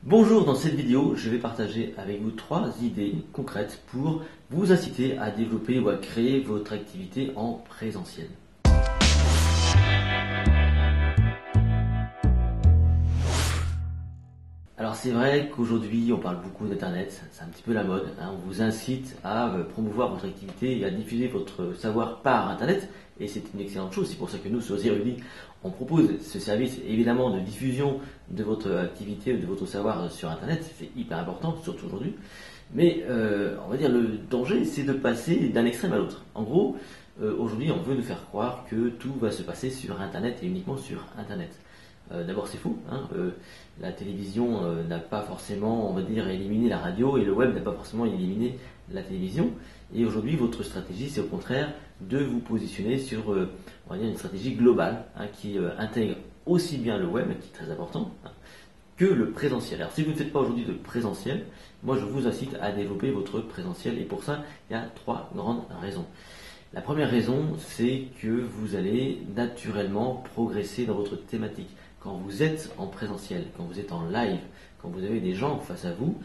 Bonjour, dans cette vidéo, je vais partager avec vous 3 idées concrètes pour vous inciter à développer ou à créer votre activité en présentiel. Alors c'est vrai qu'aujourd'hui on parle beaucoup d'internet, c'est un petit peu la mode, hein. On vous incite à promouvoir votre activité et à diffuser votre savoir par internet, et c'est une excellente chose. C'est pour ça que nous sur Zerudi on propose ce service évidemment de diffusion de votre activité ou de votre savoir sur internet. C'est hyper important, surtout aujourd'hui. Mais on va dire le danger, c'est de passer d'un extrême à l'autre. En gros, aujourd'hui on veut nous faire croire que tout va se passer sur internet et uniquement sur internet. D'abord c'est faux, hein. La télévision n'a pas forcément, on va dire, éliminé la radio, et le web n'a pas forcément éliminé la télévision. Et aujourd'hui votre stratégie, c'est au contraire de vous positionner sur on va dire une stratégie globale, hein, qui intègre aussi bien le web, qui est très important, hein, que le présentiel. Alors si vous ne faites pas aujourd'hui de présentiel, moi je vous incite à développer votre présentiel, et pour ça il y a 3 grandes raisons. La première raison, c'est que vous allez naturellement progresser dans votre thématique. Quand vous êtes en présentiel, quand vous êtes en live, quand vous avez des gens face à vous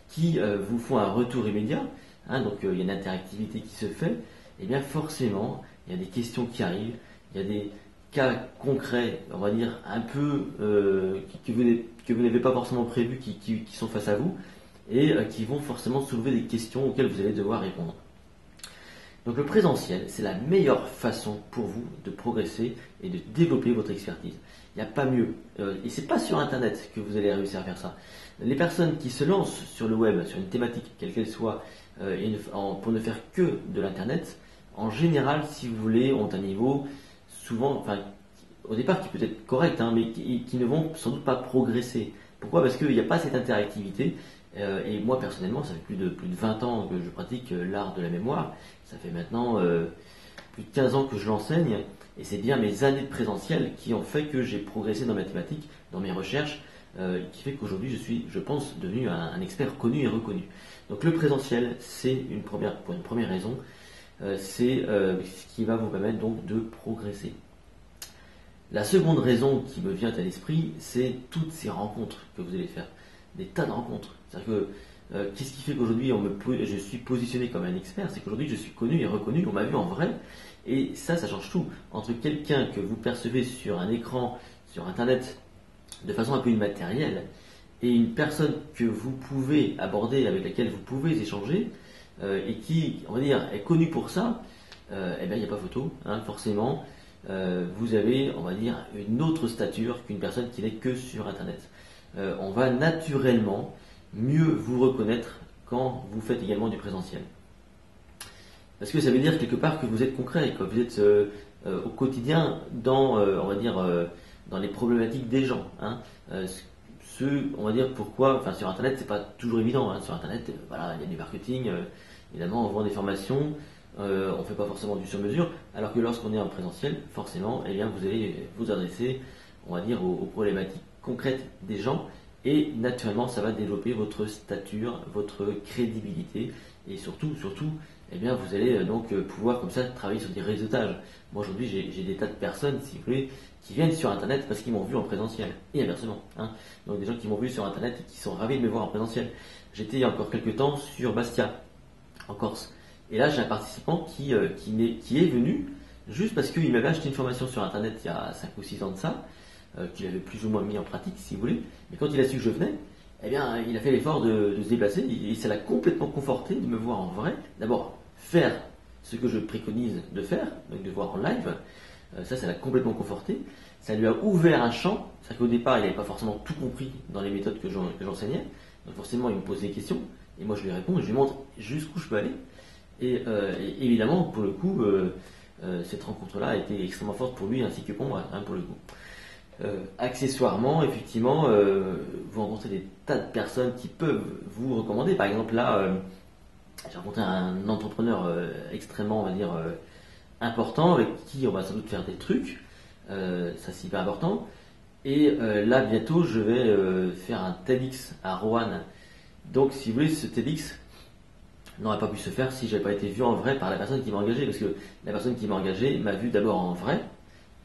qui vous font un retour immédiat, hein, donc il y a une interactivité qui se fait, et bien forcément, il y a des questions qui arrivent, il y a des cas concrets, on va dire, un peu que vous n'avez pas forcément prévus, qui sont face à vous, et qui vont forcément soulever des questions auxquelles vous allez devoir répondre. Donc le présentiel, c'est la meilleure façon pour vous de progresser et de développer votre expertise. Il n'y a pas mieux. Et c'est pas sur internet que vous allez réussir à faire ça. Les personnes qui se lancent sur le web, sur une thématique, quelle qu'elle soit, pour ne faire que de l'internet, en général, si vous voulez, ont un niveau souvent, enfin, au départ qui peut être correct, hein, mais qui ne vont sans doute pas progresser. Pourquoi? Parce qu'il n'y a pas cette interactivité. Et moi personnellement, ça fait plus de 20 ans que je pratique l'art de la mémoire. Ça fait maintenant plus de 15 ans que je l'enseigne. Et c'est bien mes années de présentiel qui ont fait que j'ai progressé dans ma thématique, dans mes recherches, qui fait qu'aujourd'hui je suis, je pense, devenu un expert connu et reconnu. Donc le présentiel, c'est pour une première raison, c'est ce qui va vous permettre donc de progresser. La seconde raison qui me vient à l'esprit, c'est toutes ces rencontres que vous allez faire. Des tas de rencontres. C'est-à-dire que qu'est-ce qui fait qu'aujourd'hui je suis positionné comme un expert? C'est qu'aujourd'hui je suis connu et reconnu, on m'a vu en vrai. Et ça change tout. Entre quelqu'un que vous percevez sur un écran, sur internet, de façon un peu immatérielle, et une personne que vous pouvez aborder, avec laquelle vous pouvez échanger, et qui, on va dire, est connue pour ça, eh bien il n'y a pas photo, hein, forcément. Vous avez, on va dire, une autre stature qu'une personne qui n'est que sur internet. On va naturellement mieux vous reconnaître quand vous faites également du présentiel. Parce que ça veut dire quelque part que vous êtes concret, que vous êtes au quotidien dans, on va dire, dans les problématiques des gens, hein. On va dire pourquoi, enfin sur internet c'est pas toujours évident, hein. Sur internet, voilà, il y a du marketing, évidemment on vend des formations, on fait pas forcément du sur-mesure, alors que lorsqu'on est en présentiel, forcément, eh bien vous allez vous adresser, on va dire, aux problématiques concrètes des gens, et naturellement ça va développer votre stature, votre crédibilité, et surtout, eh bien vous allez donc pouvoir comme ça travailler sur des réseautages. Moi aujourd'hui j'ai des tas de personnes, si vous voulez, qui viennent sur internet parce qu'ils m'ont vu en présentiel, et inversement, hein. Donc des gens qui m'ont vu sur internet et qui sont ravis de me voir en présentiel. J'étais il y a encore quelques temps sur Bastia, en Corse, et là j'ai un participant qui est venu juste parce qu'il m'avait acheté une formation sur internet il y a 5 ou 6 ans de ça, qu'il avait plus ou moins mis en pratique, si vous voulez. Mais quand il a su que je venais, eh bien, il a fait l'effort de se déplacer, et ça l'a complètement conforté de me voir en vrai. D'abord, faire ce que je préconise de faire, donc de voir en live, ça l'a complètement conforté. Ça lui a ouvert un champ, c'est-à-dire qu'au départ, il n'avait pas forcément tout compris dans les méthodes que j'enseignais. Donc forcément, il me pose des questions, et moi je lui réponds, et je lui montre jusqu'où je peux aller. Et évidemment, pour le coup, cette rencontre-là a été extrêmement forte pour lui, ainsi que pour moi, hein, pour le coup. Accessoirement, effectivement, vous rencontrez des tas de personnes qui peuvent vous recommander. Par exemple, là, j'ai rencontré un entrepreneur extrêmement, on va dire, important, avec qui on va sans doute faire des trucs. Ça, c'est hyper important. Et là, bientôt, je vais faire un TEDx à Roanne. Donc, si vous voulez, ce TEDx n'aurait pas pu se faire si j'avais pas été vu en vrai par la personne qui m'a engagé. Parce que la personne qui m'a engagé m'a vu d'abord en vrai,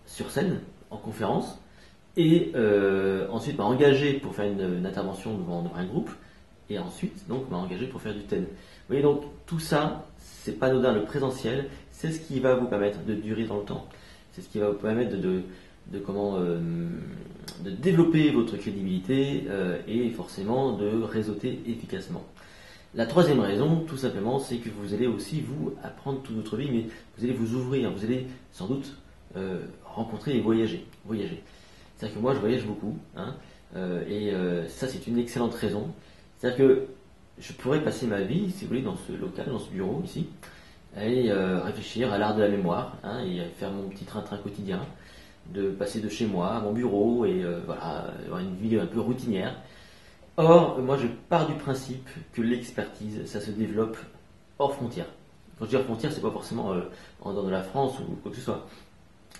sur scène, en conférence. et ensuite m'a engagé pour faire une intervention devant un groupe, et ensuite donc m'a engagé pour faire du TED. Vous voyez, donc tout ça, c'est pas anodin. Le présentiel, c'est ce qui va vous permettre de durer dans le temps. C'est ce qui va vous permettre de développer votre crédibilité et forcément de réseauter efficacement. La troisième raison, tout simplement, c'est que vous allez aussi vous apprendre toute votre vie, mais vous allez vous ouvrir, vous allez sans doute rencontrer et voyager. C'est-à-dire que moi, je voyage beaucoup, hein, ça, c'est une excellente raison. C'est-à-dire que je pourrais passer ma vie, si vous voulez, dans ce local, dans ce bureau ici, et réfléchir à l'art de la mémoire, hein, et faire mon petit train-train quotidien, de passer de chez moi à mon bureau, et voilà, avoir une vie un peu routinière. Or, moi, je pars du principe que l'expertise, ça se développe hors frontières. Quand je dis hors frontières, c'est pas forcément en dehors de la France ou quoi que ce soit.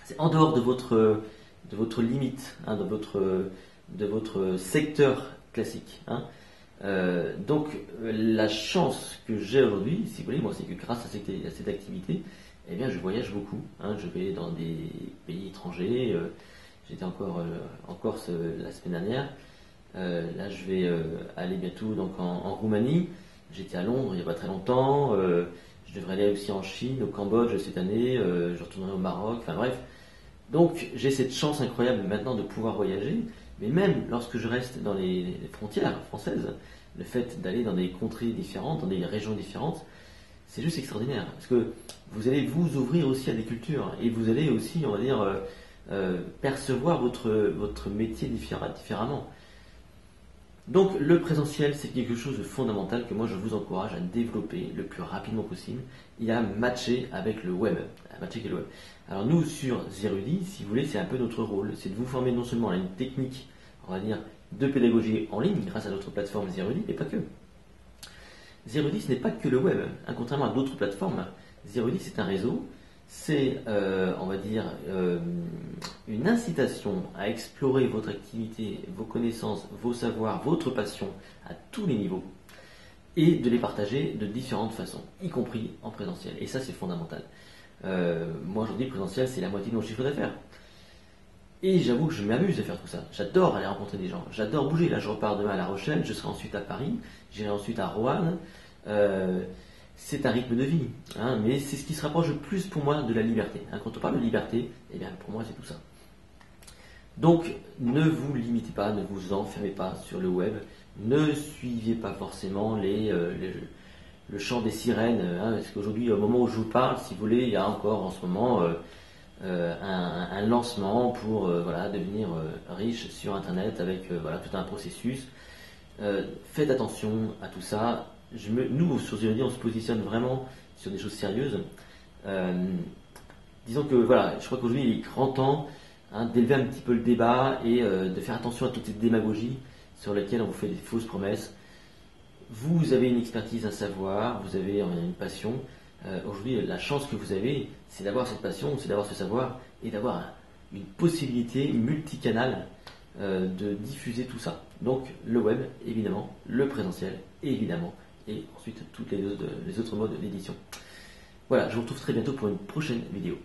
C'est en dehors de votre limite, hein, de votre secteur classique. Hein. Donc, la chance que j'ai aujourd'hui, si vous voulez, moi, c'est que grâce à cette activité, eh bien, je voyage beaucoup. Hein. Je vais dans des pays étrangers. J'étais encore en Corse la semaine dernière. Là, je vais aller bientôt donc en Roumanie. J'étais à Londres il n'y a pas très longtemps. Je devrais aller aussi en Chine, au Cambodge cette année. Je retournerai au Maroc. Enfin bref. Donc, j'ai cette chance incroyable maintenant de pouvoir voyager. Mais même lorsque je reste dans les frontières françaises, le fait d'aller dans des contrées différentes, dans des régions différentes, c'est juste extraordinaire. Parce que vous allez vous ouvrir aussi à des cultures. Et vous allez aussi, on va dire, percevoir votre métier différemment. Donc le présentiel, c'est quelque chose de fondamental que moi je vous encourage à développer le plus rapidement possible et à matcher avec le web. Alors nous sur Zerudi, si vous voulez, c'est un peu notre rôle, c'est de vous former non seulement à une technique, on va dire, de pédagogie en ligne grâce à notre plateforme Zerudi, mais pas que. Zerudi, ce n'est pas que le web, hein, contrairement à d'autres plateformes. Zerudi, c'est un réseau. C'est, on va dire, une incitation à explorer votre activité, vos connaissances, vos savoirs, votre passion à tous les niveaux et de les partager de différentes façons, y compris en présentiel. Et ça, c'est fondamental. Moi, aujourd'hui, le présentiel, c'est la moitié de mon chiffre d'affaires. Et j'avoue que je m'amuse à faire tout ça. J'adore aller rencontrer des gens. J'adore bouger. Là, je repars demain à La Rochelle. Je serai ensuite à Paris. J'irai ensuite à Roanne. C'est un rythme de vie, hein, mais c'est ce qui se rapproche le plus pour moi de la liberté. Hein. Quand on parle de liberté, eh bien pour moi c'est tout ça. Donc ne vous limitez pas, ne vous enfermez pas sur le web, ne suivez pas forcément le chant des sirènes, hein, parce qu'aujourd'hui, au moment où je vous parle, si vous voulez, il y a encore en ce moment un lancement pour voilà, devenir riche sur Internet avec voilà, tout un processus. Faites attention à tout ça. Nous, sur Zerudi, on se positionne vraiment sur des choses sérieuses. Disons que voilà, je crois qu'aujourd'hui il est grand temps, hein, d'élever un petit peu le débat et de faire attention à toutes ces démagogies sur lesquelles on vous fait des fausses promesses. Vous avez une expertise, un savoir, vous avez une passion. Aujourd'hui, la chance que vous avez, c'est d'avoir cette passion, c'est d'avoir ce savoir et d'avoir une possibilité multicanale de diffuser tout ça. Donc le web, évidemment, le présentiel, évidemment, et ensuite toutes les autres modes d'édition. Voilà, je vous retrouve très bientôt pour une prochaine vidéo.